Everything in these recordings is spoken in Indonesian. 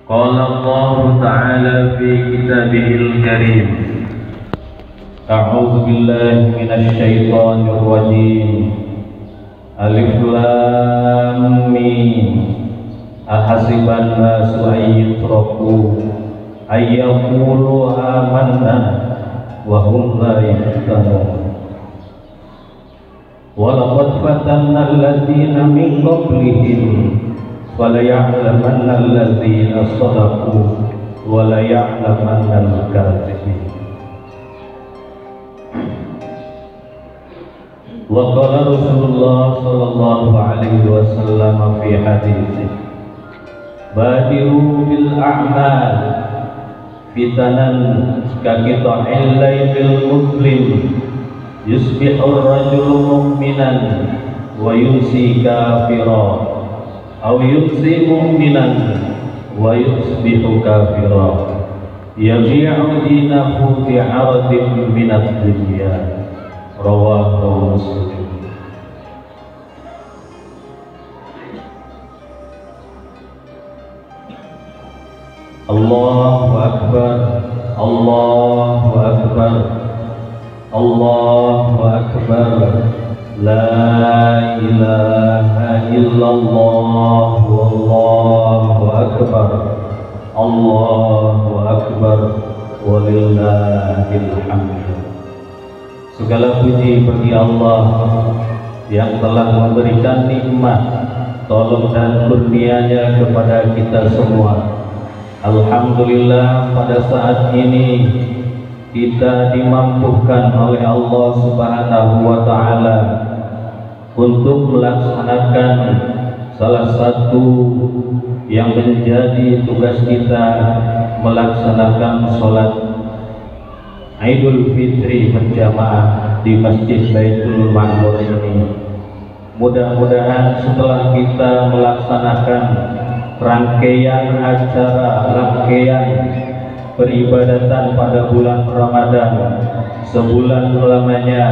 قال الله تعالى في كتابه الكريم أعوذ بالله من الشيطان الرجيم ألف لام ميم أحسب الناس أن يتركوا أن يقولوا آمنا وهم لا يفتنون ولقد فتنا الذين من قبلهم فليعلمن الذين صدقوا وليعلمن الكاذبين. وقال رسول الله صلى الله عليه وسلم في حديثه بادروا بالأعمال فتنا كقطع الليل المظلم يصبح الرجل مؤمنا ويمسي كافرا أو يمسي مؤمنا ويصبح كافرا يبيع دينه بعرض من الدنيا رواه مسلم. Allahu Akbar, Allahu Akbar, Allahu Akbar, la ilaha illallah, Allahu Akbar, Allahu Akbar, walillahil hamd. Segala puji bagi Allah yang telah memberikan nikmat, tolong dan kurnia-Nya kepada kita semua. Alhamdulillah, pada saat ini kita dimampukan oleh Allah Subhanahu wa Ta'ala untuk melaksanakan salah satu yang menjadi tugas kita, melaksanakan sholat Idul Fitri berjamaah di Masjid Baitul Ma'mur ini. Mudah-mudahan setelah kita melaksanakan rangkaian acara, rangkaian peribadatan pada bulan Ramadan sebulan lamanya,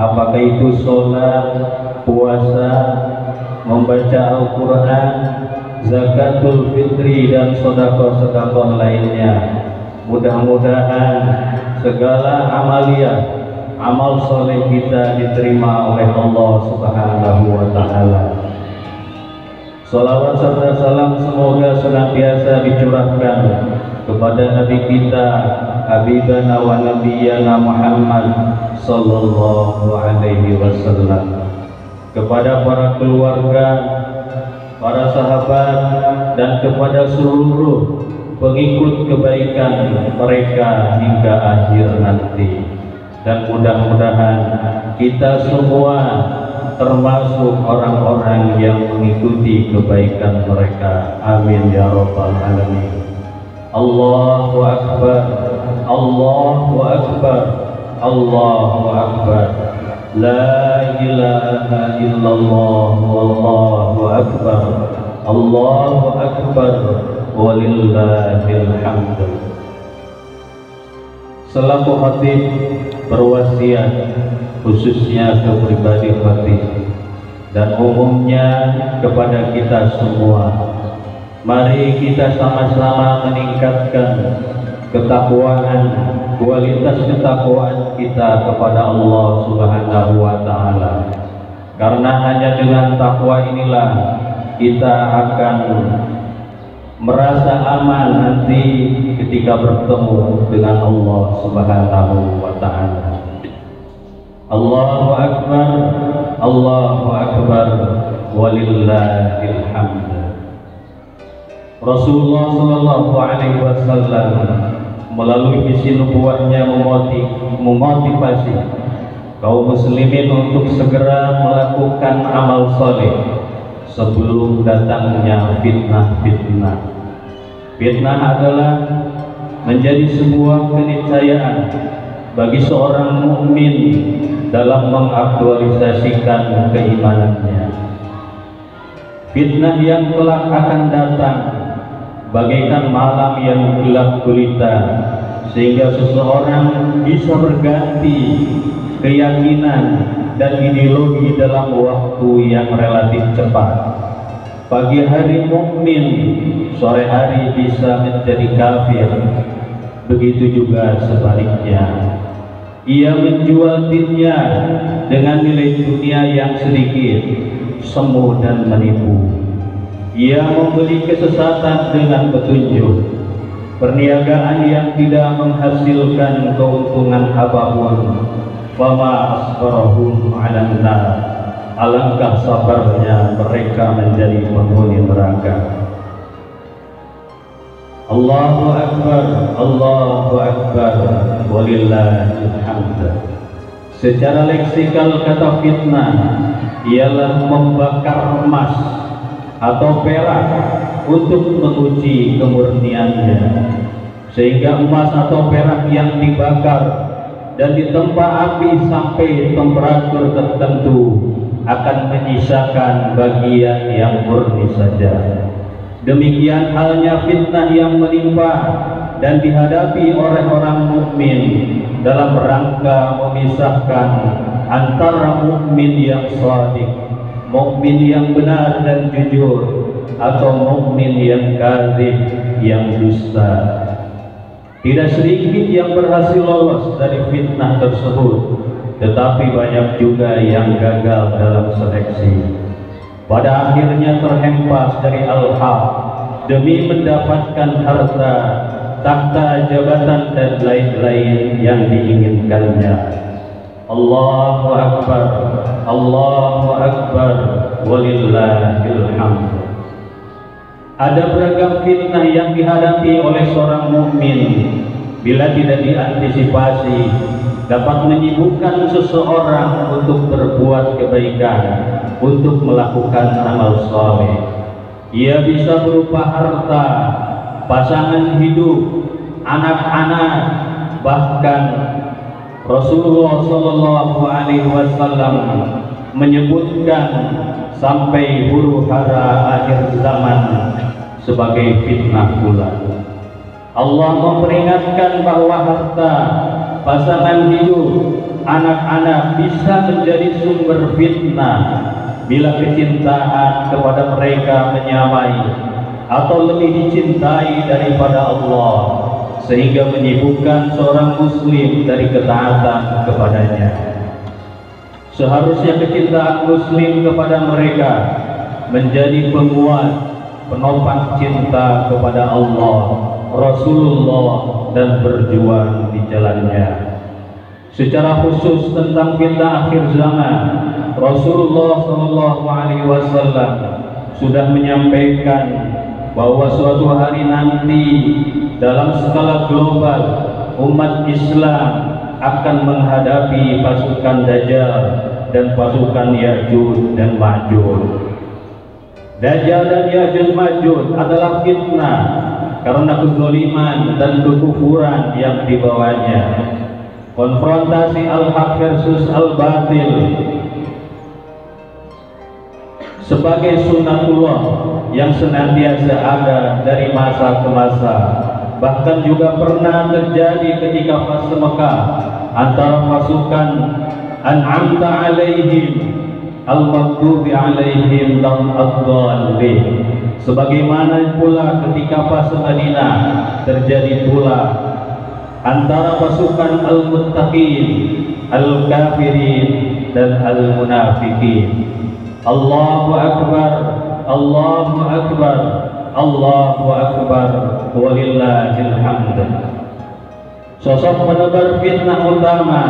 apakah itu sholat, puasa, membaca Al-Quran, zakatul fitri dan sedekah-sedekah lainnya. Mudah-mudahan segala amalia, amal soleh kita diterima oleh Allah Subhanahu wa Ta'ala. Salawat serta salam semoga senantiasa dicurahkan kepada Nabi kita, Habibana wa Nabiyana Muhammad sallallahu alaihi wasallam, kepada para keluarga, para sahabat, dan kepada seluruh pengikut kebaikan mereka hingga akhir nanti. Dan mudah-mudahan kita semua termasuk orang-orang yang mengikuti kebaikan mereka. Amin ya rabbal alamin. Allahu Akbar, Allahu Akbar, Allahu Akbar, la ilaha illallah, wallahu akbar, Allahu Akbar, walillahil hamd. Selaku khatib berwasiat khususnya ke pribadi khatib dan umumnya kepada kita semua, mari kita sama-sama meningkatkan ketakwaan, kualitas ketakwaan kita kepada Allah Subhanahu wa Ta'ala. Karena hanya dengan takwa inilah kita akan merasa aman nanti ketika bertemu dengan Allah Subhanahu wa Ta'ala. Allahu Akbar, Allahu Akbar, walillahil hamd. Rasulullah sallallahu alaihi wasallam melalui misi nubuatnya memotivasi kaum muslimin untuk segera melakukan amal saleh sebelum datangnya fitnah-fitnah. Fitnah adalah menjadi sebuah keniscayaan bagi seorang mukmin dalam mengaktualisasikan keimanannya. Fitnah yang kelak akan datang bagaikan malam yang gelap gulita, sehingga seseorang bisa berganti keyakinan dan ideologi dalam waktu yang relatif cepat. Pagi hari mukmin, sore hari bisa menjadi kafir. Begitu juga sebaliknya. Ia menjual dinnya dengan nilai dunia yang sedikit, semu dan menipu. Ia membeli kesesatan dengan petunjuk, perniagaan yang tidak menghasilkan keuntungan apapun. Fama asbarahum 'alan nar, alangkah sabarnya mereka menjadi penghuni neraka. Allahu Akbar, Allahu Akbar, walillahil hamd. Secara leksikal kata fitnah ialah membakar emas atau perak untuk menguji kemurniannya, sehingga emas atau perak yang dibakar dan ditempa api sampai temperatur tertentu akan menyisakan bagian yang murni saja. Demikian halnya fitnah yang menimpa dan dihadapi oleh orang mukmin dalam rangka memisahkan antara mukmin yang shadiq, mukmin yang benar dan jujur, atau mukmin yang kadzib, yang dusta. Tidak sedikit yang berhasil lolos dari fitnah tersebut, tetapi banyak juga yang gagal dalam seleksi. Pada akhirnya terhempas dari al-haq demi mendapatkan harta, takhta, jabatan dan lain-lain yang diinginkannya. Allahu Akbar, Allahu Akbar, walillahil hamd. Ada beragam fitnah yang dihadapi oleh seorang mukmin. Bila tidak diantisipasi, dapat menyibukkan seseorang untuk berbuat kebaikan, untuk melakukan amal saleh. Ia bisa berupa harta, pasangan hidup, anak-anak, bahkan Rasulullah SAW menyebutkan sampai huru hara akhir zaman sebagai fitnah pula. Allah memperingatkan bahwa harta, pasangan hidup, anak-anak bisa menjadi sumber fitnah bila kecintaan kepada mereka menyamai atau lebih dicintai daripada Allah, sehingga menyibukkan seorang muslim dari ketaatan kepadanya. Seharusnya kecintaan muslim kepada mereka menjadi penguat, penopang cinta kepada Allah, Rasulullah, dan berjuang di jalannya. Secara khusus tentang fitnah akhir zaman, Rasulullah SAW sudah menyampaikan bahwa suatu hari nanti dalam skala global umat Islam akan menghadapi pasukan Dajjal dan pasukan Ya'juj dan Ma'juj. Dajjal dan Ya'juj Ma'juj adalah fitnah karena kezaliman dan kekufuran yang dibawanya. Konfrontasi al-haq versus al-batil sebagai sunnatullah yang senantiasa ada dari masa ke masa. Bahkan juga pernah terjadi ketika fase Mekah antara pasukan an'amta alaihim al-maghdubi alaihim dan ad-dallin. Sebagaimana pula ketika fase Madinah terjadi pula antara pasukan al-muttaqin, al-kafirin, dan al-munafikin. Allahu Akbar, Allahu Akbar, Allahu Akbar, walillahil hamd. Sosok penebar fitnah utama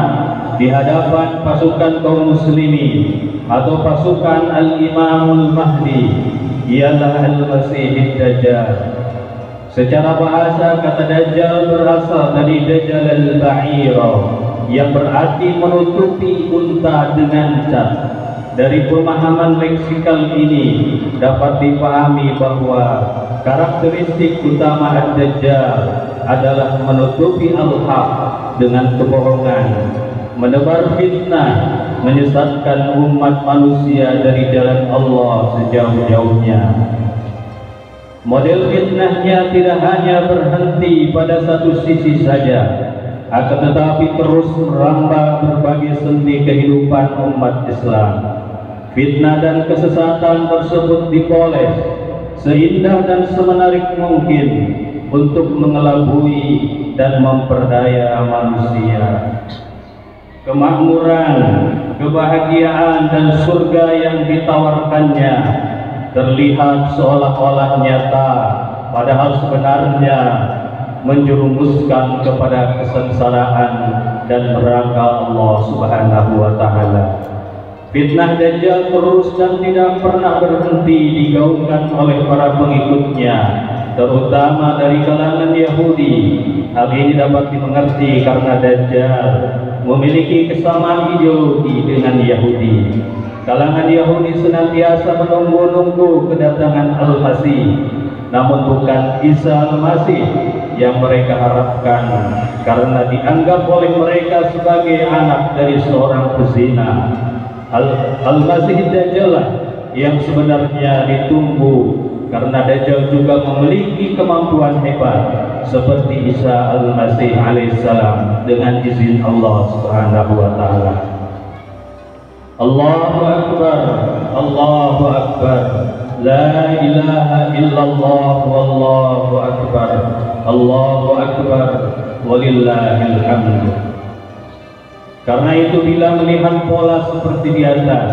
di hadapan pasukan kaum muslimin atau pasukan al-Imamul Mahdi ialah al-Masihid Dajjal. Secara bahasa kata Dajjal berasal dari Dajjal al-Ba'ira yang berarti menutupi unta dengan cat. Dari pemahaman leksikal ini dapat dipahami bahwa karakteristik utama Ad-Dajjal adalah menutupi al-haq dengan kebohongan, menebar fitnah, menyesatkan umat manusia dari jalan Allah sejauh-jauhnya. Model fitnahnya tidak hanya berhenti pada satu sisi saja, akan tetapi terus merambah berbagai sendi kehidupan umat Islam. Fitnah dan kesesatan tersebut dipoles seindah dan semenarik mungkin untuk mengelabui dan memperdaya manusia. Kemakmuran, kebahagiaan dan surga yang ditawarkannya terlihat seolah-olah nyata, padahal sebenarnya menjerumuskan kepada kesengsaraan dan neraka Allah Subhanahu wa Ta'ala. Fitnah Dajjal terus dan tidak pernah berhenti digaungkan oleh para pengikutnya, terutama dari kalangan Yahudi. Hal ini dapat dimengerti karena Dajjal memiliki kesamaan ideologi dengan Yahudi. Kalangan Yahudi senantiasa menunggu-nunggu kedatangan Al-Masih, namun bukan Isa Al-Masih yang mereka harapkan, karena dianggap oleh mereka sebagai anak dari seorang pezina. Al-Masih Dajjal yang sebenarnya ditunggu, karena Dajjal juga memiliki kemampuan hebat seperti Isa Al-Masih alaihissalam dengan izin Allah Subhanahu wa Ta'ala. Allahu Akbar, Allahu Akbar, la ilaha illallah, wallahu akbar, Allahu akbar, walillahil hamd. Karena itu bila melihat pola seperti di atas,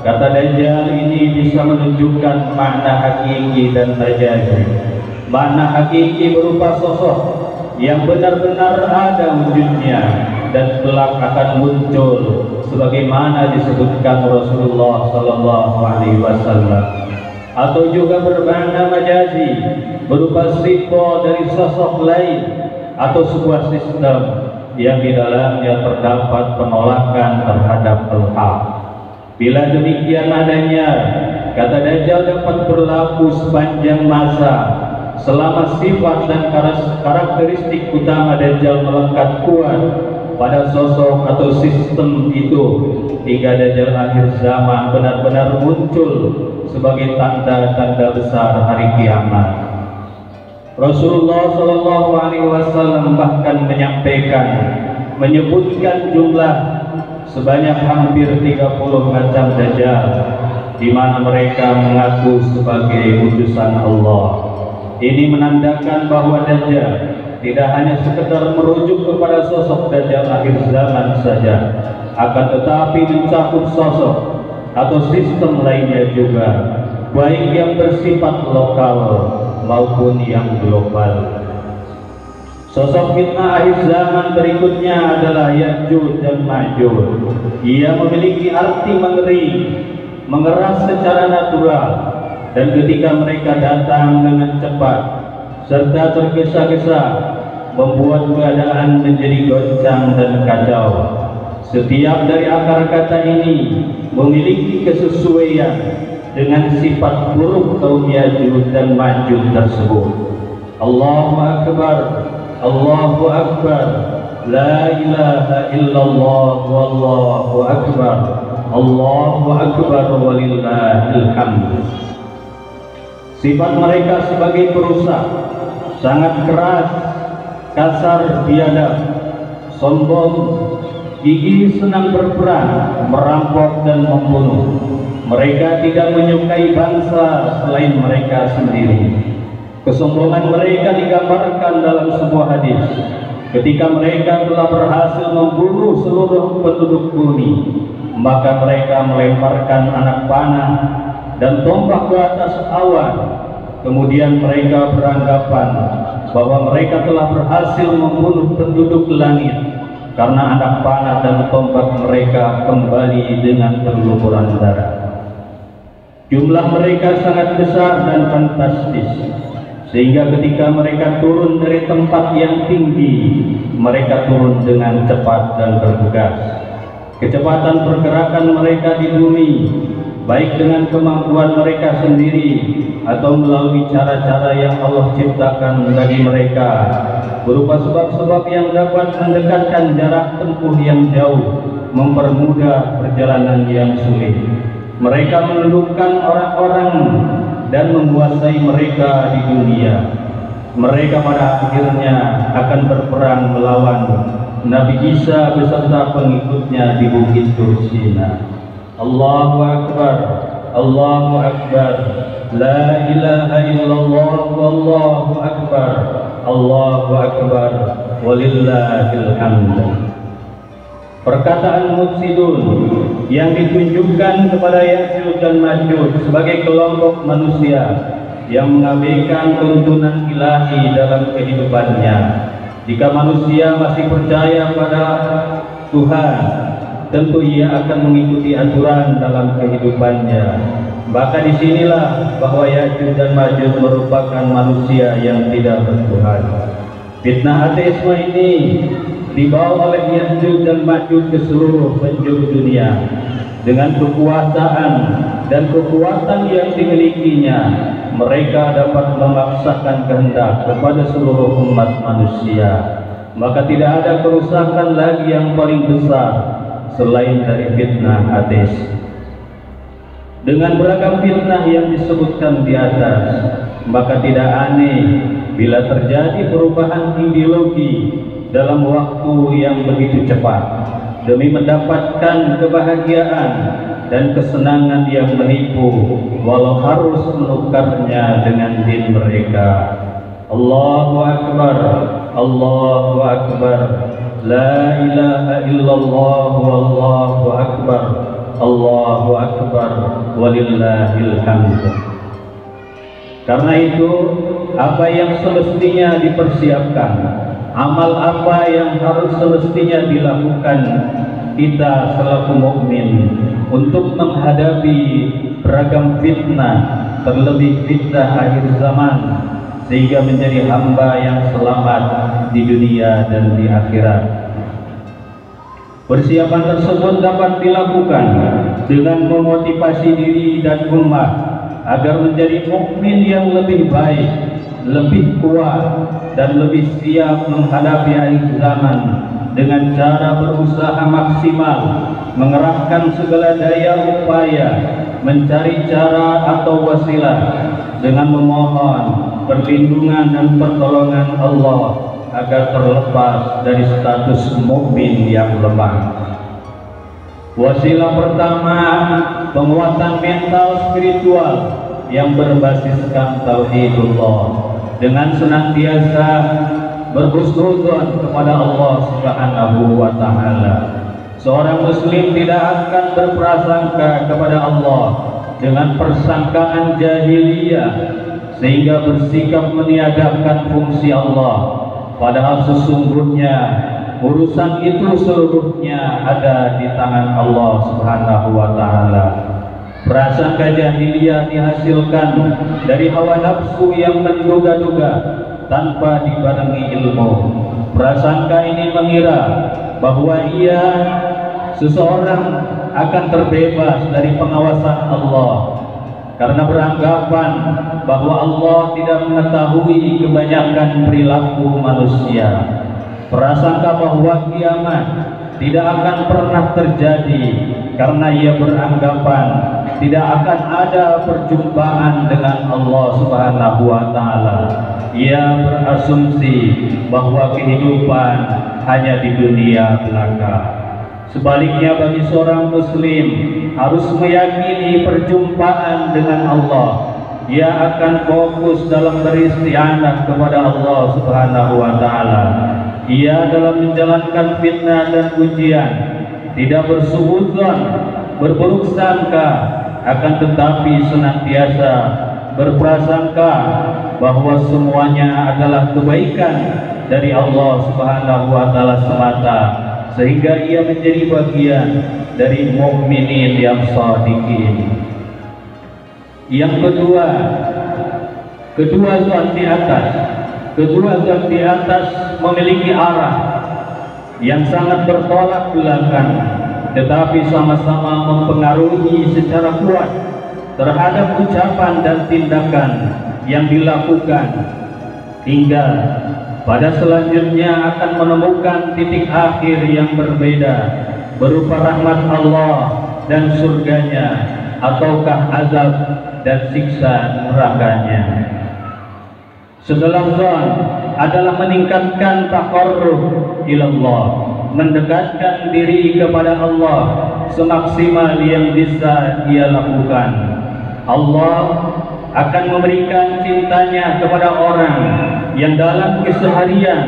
kata Dajjal ini bisa menunjukkan makna hakiki dan majazi. Makna hakiki berupa sosok yang benar-benar ada wujudnya dan kelak akan muncul sebagaimana disebutkan Rasulullah sallallahu alaihi wasallam. Atau juga bermakna majazi berupa simbol dari sosok lain atau sebuah sistem yang di dalamnya terdapat penolakan terhadap al-haq. Bila demikian adanya, kata Dajjal dapat berlaku sepanjang masa selama sifat dan karakteristik utama Dajjal melekat kuat pada sosok atau sistem itu, hingga Dajjal akhir zaman benar-benar muncul sebagai tanda-tanda besar hari kiamat. Rasulullah Shallallahu Alaihi Wasallam bahkan menyebutkan jumlah sebanyak hampir 30 macam Dajjal, di mana mereka mengaku sebagai utusan Allah. Ini menandakan bahwa Dajjal tidak hanya sekedar merujuk kepada sosok Dajjal akhir zaman saja, akan tetapi mencakup sosok atau sistem lainnya juga, baik yang bersifat lokal maupun yang global. Sosok fitnah akhir zaman berikutnya adalah Ya'juj dan Ma'juj. Ia memiliki arti mengeri, mengeras secara natural, dan ketika mereka datang dengan cepat serta tergesa-gesa, membuat keadaan menjadi goncang dan kacau. Setiap dari akar kata ini memiliki kesesuaian dengan sifat buruk kaum Ya'juj dan Ma'juj tersebut. Allahu Akbar, Allahu Akbar, la ilaha illallah, wallahu akbar, Allahu akbar, walillahil hamd. Sifat mereka sebagai perusak, sangat keras, kasar, biadab, sombong, gigih, senang berperang, merampok dan membunuh. Mereka tidak menyukai bangsa selain mereka sendiri. Kesombongan mereka digambarkan dalam sebuah hadis. Ketika mereka telah berhasil membunuh seluruh penduduk bumi, maka mereka melemparkan anak panah dan tombak ke atas awan. Kemudian mereka beranggapan bahwa mereka telah berhasil membunuh penduduk langit, karena anak panah dan tombak mereka kembali dengan berlumuran darah. Jumlah mereka sangat besar dan fantastis, sehingga ketika mereka turun dari tempat yang tinggi, mereka turun dengan cepat dan bergegas. Kecepatan pergerakan mereka di bumi, baik dengan kemampuan mereka sendiri atau melalui cara-cara yang Allah ciptakan bagi mereka, berupa sebab-sebab yang dapat mendekatkan jarak tempuh yang jauh, mempermudah perjalanan yang sulit. Mereka menundukkan orang-orang dan menguasai mereka di dunia. Mereka pada akhirnya akan berperang melawan Nabi Isa beserta pengikutnya di Bukit Tursina. Allahu Akbar, Allahu Akbar, la ilaha illallah, wallahu akbar, Allahu Akbar, walillahil hamd. Perkataan mufsidun yang ditunjukkan kepada Ya'juj dan Ma'juj sebagai kelompok manusia yang mengabaikan tuntunan ilahi dalam kehidupannya. Jika manusia masih percaya pada Tuhan, tentu ia akan mengikuti aturan dalam kehidupannya. Maka disinilah bahwa Ya'juj dan Ma'juj merupakan manusia yang tidak bertuhan. Fitnah ateisme ini dibawa oleh Ya'juj dan Ma'juj ke seluruh penjuru dunia dengan kekuasaan dan kekuatan yang dimilikinya. Mereka dapat memaksakan kehendak kepada seluruh umat manusia. Maka tidak ada kerusakan lagi yang paling besar selain dari fitnah ateis. Dengan beragam fitnah yang disebutkan di atas, maka tidak aneh bila terjadi perubahan ideologi dalam waktu yang begitu cepat demi mendapatkan kebahagiaan dan kesenangan yang menipu, walau harus menukarnya dengan din mereka. Allahu Akbar, Allahu Akbar, la ilaha illallah, wallahu akbar, Allahu Akbar, walillahil hamd. Karena itu, apa yang semestinya dipersiapkan, amal apa yang harus semestinya dilakukan kita selaku mukmin untuk menghadapi beragam fitnah, terlebih fitnah akhir zaman, sehingga menjadi hamba yang selamat di dunia dan di akhirat. Persiapan tersebut dapat dilakukan dengan memotivasi diri dan umat agar menjadi mukmin yang lebih baik, lebih kuat, dan lebih siap menghadapi akhir zaman dengan cara berusaha maksimal, mengerahkan segala daya upaya, mencari cara atau wasilah dengan memohon perlindungan dan pertolongan Allah agar terlepas dari status mukmin yang lemah. Wasilah pertama, penguatan mental spiritual yang berbasiskan tauhidullah dengan senantiasa berhusnudzon kepada Allah Subhanahu wa taala. Seorang muslim tidak akan berprasangka kepada Allah dengan persangkaan jahiliyah sehingga bersikap meniadakan fungsi Allah, padahal sesungguhnya urusan itu seluruhnya ada di tangan Allah Subhanahu wa taala. Prasangka jahiliyah dihasilkan dari hawa nafsu yang menduga-duga tanpa dibarengi ilmu. Prasangka ini mengira bahwa seseorang akan terbebas dari pengawasan Allah karena beranggapan bahwa Allah tidak mengetahui kebanyakan perilaku manusia. Prasangka bahwa kiamat tidak akan pernah terjadi karena ia beranggapan tidak akan ada perjumpaan dengan Allah Subhanahu wa taala. Ia berasumsi bahwa kehidupan hanya di dunia belaka. Sebaliknya, bagi seorang muslim harus meyakini perjumpaan dengan Allah. Ia akan fokus dalam beristighfar kepada Allah Subhanahu wa taala. Ia dalam menjalankan fitnah dan ujian tidak bersuudzon, berburuk sangka, akan tetapi senantiasa berprasangka bahwa semuanya adalah kebaikan dari Allah Subhanahu wa taala semata, sehingga ia menjadi bagian dari mukminin yang shadiqin. Yang kedua zat di atas memiliki arah yang sangat bertolak belakang, tetapi sama-sama mempengaruhi secara kuat terhadap ucapan dan tindakan yang dilakukan, hingga pada selanjutnya akan menemukan titik akhir yang berbeda berupa rahmat Allah dan surganya, ataukah azab dan siksa nerakanya. Setelah zon adalah meningkatkan taqarrub ilallah, mendekatkan diri kepada Allah semaksimal yang bisa ia lakukan. Allah akan memberikan cintanya kepada orang yang dalam keseharian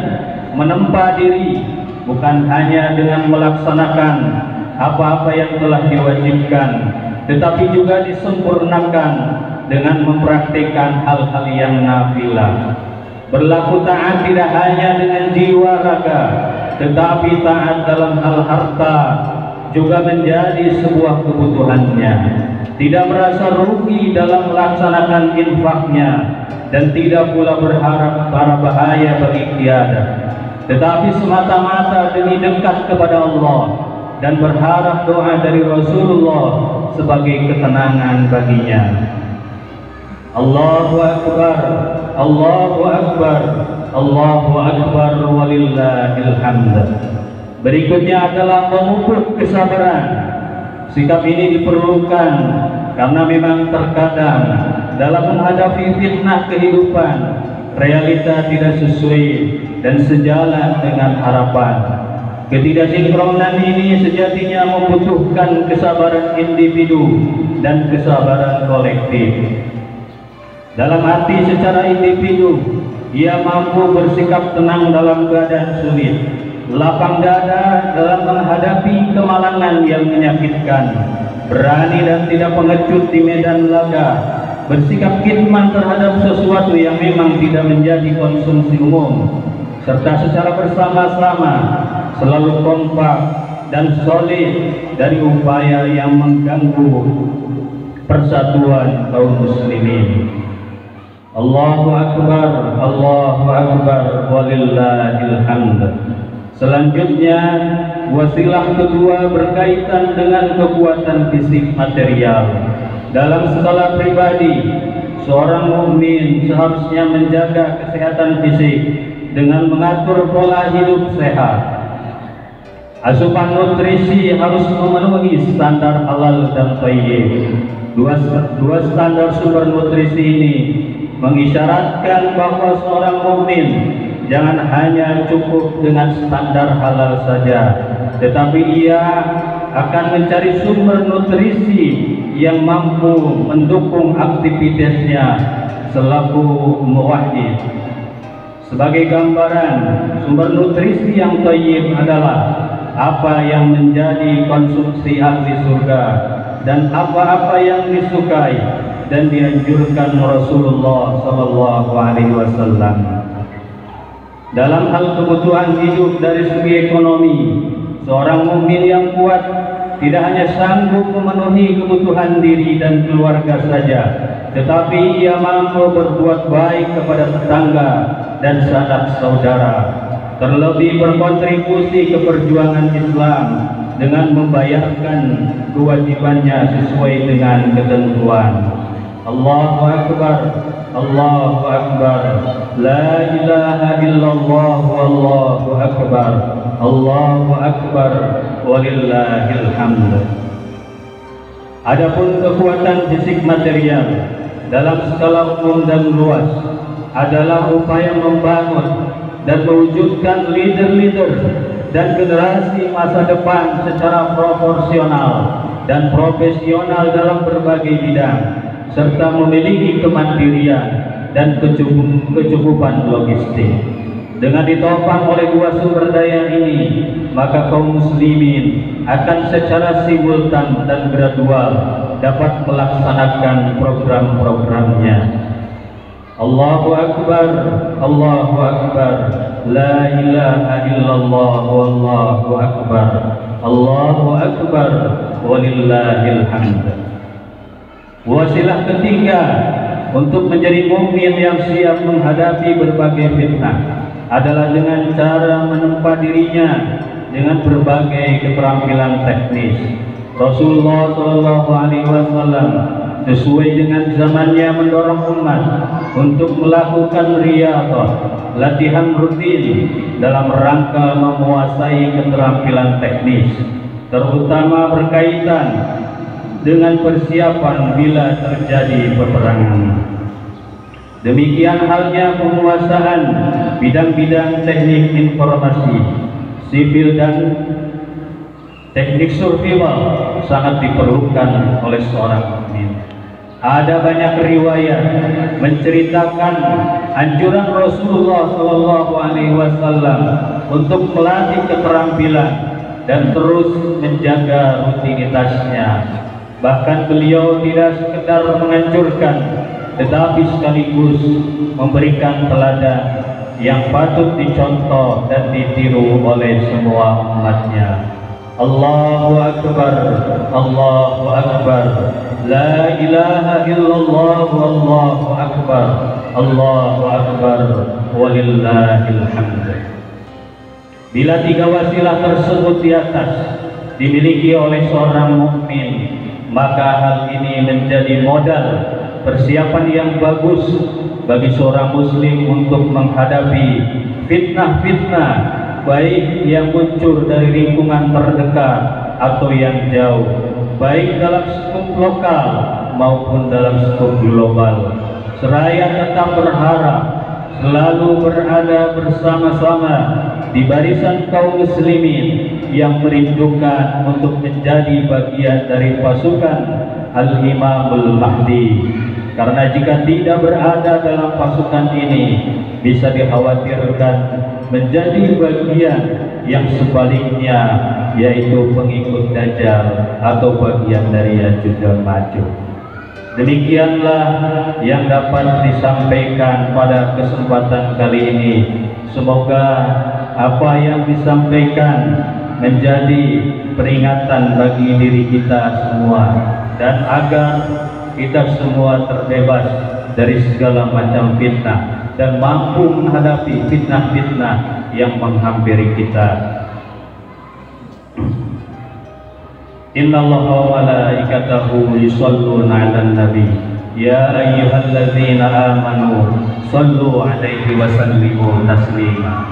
menempa diri bukan hanya dengan melaksanakan apa-apa yang telah diwajibkan, tetapi juga disempurnakan dengan mempraktikkan hal-hal yang nafilah. Berlaku taat tidak hanya dengan jiwa raga, tetapi taat dalam hal harta juga menjadi sebuah kebutuhannya. Tidak merasa rugi dalam melaksanakan infaknya, dan tidak pula berharap para bahaya bagi tiada, tetapi semata-mata demi dekat kepada Allah dan berharap doa dari Rasulullah sebagai ketenangan baginya. Allahu Akbar, Allahu Akbar, Allahu Akbar, walillahil hamd. Berikutnya adalah memupuk kesabaran. Sikap ini diperlukan karena memang terkadang dalam menghadapi fitnah kehidupan, realita tidak sesuai dan sejalan dengan harapan. Ketidaksinkronan ini sejatinya membutuhkan kesabaran individu dan kesabaran kolektif. Dalam arti secara individu, ia mampu bersikap tenang dalam keadaan sulit, lapang dada dalam menghadapi kemalangan yang menyakitkan, berani dan tidak pengecut di medan laga, bersikap khidmat terhadap sesuatu yang memang tidak menjadi konsumsi umum, serta secara bersama-sama selalu kompak dan solid dari upaya yang mengganggu persatuan kaum muslimin. Allahu Akbar, Allahu Akbar, walillahil hamd. Selanjutnya, wasilah kedua berkaitan dengan kekuatan fisik material. Dalam skala pribadi, seorang mukmin seharusnya menjaga kesehatan fisik dengan mengatur pola hidup sehat. Asupan nutrisi harus memenuhi standar halal dan thayyib. Dua standar sumber nutrisi ini mengisyaratkan bahwa seorang mukmin jangan hanya cukup dengan standar halal saja, tetapi ia akan mencari sumber nutrisi yang mampu mendukung aktivitasnya selaku muwahhid. Sebagai gambaran, sumber nutrisi yang thayyib adalah apa yang menjadi konsumsi ahli surga dan apa-apa yang disukai dan dianjurkan Rasulullah SAW. Dalam hal kebutuhan hidup dari segi ekonomi, seorang mukmin yang kuat tidak hanya sanggup memenuhi kebutuhan diri dan keluarga saja, tetapi ia mampu berbuat baik kepada tetangga dan sanak saudara, terlebih berkontribusi ke perjuangan Islam dengan membayarkan kewajibannya sesuai dengan ketentuan. Allahu Akbar, Allahu Akbar, la ilaha illallah, wallahu akbar, Allahu Akbar, walillahil hamd. Adapun kekuatan fisik material dalam skala umum dan luas adalah upaya membangun dan mewujudkan leader-leader dan generasi masa depan secara proporsional dan profesional dalam berbagai bidang, serta memiliki kemandirian dan kecukupan logistik. Dengan ditopang oleh dua sumber daya ini, maka kaum muslimin akan secara simultan dan gradual dapat melaksanakan program-programnya. Allahu Akbar, Allahu Akbar, la ilaha illallah, wallahu akbar, Allahu Akbar, walillahil hamd. Wasilah ketiga untuk menjadi mukmin yang siap menghadapi berbagai fitnah adalah dengan cara menempa dirinya dengan berbagai keterampilan teknis. Rasulullah SAW sesuai dengan zamannya mendorong umat untuk melakukan riyadhah, latihan rutin dalam rangka menguasai keterampilan teknis, terutama berkaitan dengan persiapan bila terjadi peperangan. Demikian halnya penguasaan bidang-bidang teknik informasi, sipil dan teknik survival sangat diperlukan oleh seorang mukmin. Ada banyak riwayat menceritakan anjuran Rasulullah SAW untuk melatih keterampilan dan terus menjaga rutinitasnya. Bahkan beliau tidak sekedar menganjurkan, tetapi sekaligus memberikan teladan yang patut dicontoh dan ditiru oleh semua umatnya. Allahu Akbar, Allahu Akbar, La ilaha illallah, Allahu Akbar, Allahu Akbar, walillahil hamd. Bila tiga wasilah tersebut di atas dimiliki oleh seorang mukmin, maka hal ini menjadi modal persiapan yang bagus bagi seorang muslim untuk menghadapi fitnah-fitnah, baik yang muncul dari lingkungan terdekat atau yang jauh, baik dalam skup lokal maupun dalam skup global. Seraya tetap berharap selalu berada bersama-sama di barisan kaum muslimin yang merindukan untuk menjadi bagian dari pasukan Al-Imamul Mahdi. Karena jika tidak berada dalam pasukan ini, bisa dikhawatirkan menjadi bagian yang sebaliknya, yaitu pengikut Dajjal atau bagian dari Yajuj dan Majuj. Demikianlah yang dapat disampaikan pada kesempatan kali ini. Semoga apa yang disampaikan menjadi peringatan bagi diri kita semua, dan agar kita semua terbebas dari segala macam fitnah dan mampu menghadapi fitnah-fitnah yang menghampiri kita. Innallaha wa malaikatahu yusholluna 'alan nabi ya ayyuhalladzina amanu shallu 'alaihi wa sallimu taslima.